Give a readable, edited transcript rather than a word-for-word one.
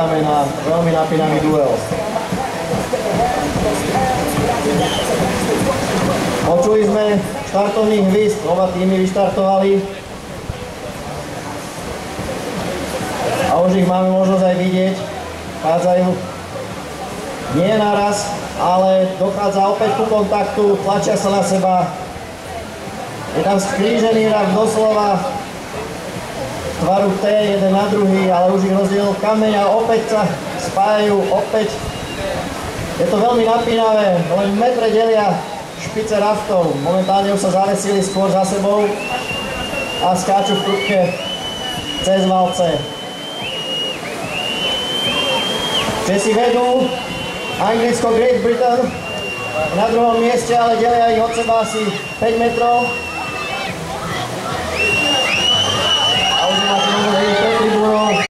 čakáme na veľmi napínavý duel. Počuli sme štartovný hvist, oba týmy vyštartovali. A už ich máme možnosť aj vidieť. Chádzajú nie naraz, ale dochádza opäť ku kontaktu, tlačia sa na seba. Je tam skrížený rak doslova tvaru T jeden na druhý, ale už ich rozdiel kameň a opäť sa spájajú, opäť. Je to veľmi napínavé, len metre delia špice raftov. Momentálne už sa zavesili skôr za sebou a skáču v trubke cez valce. Česi vedú, Anglicko Great Britain na druhom mieste, ale delia ich od seba asi 5 metrov.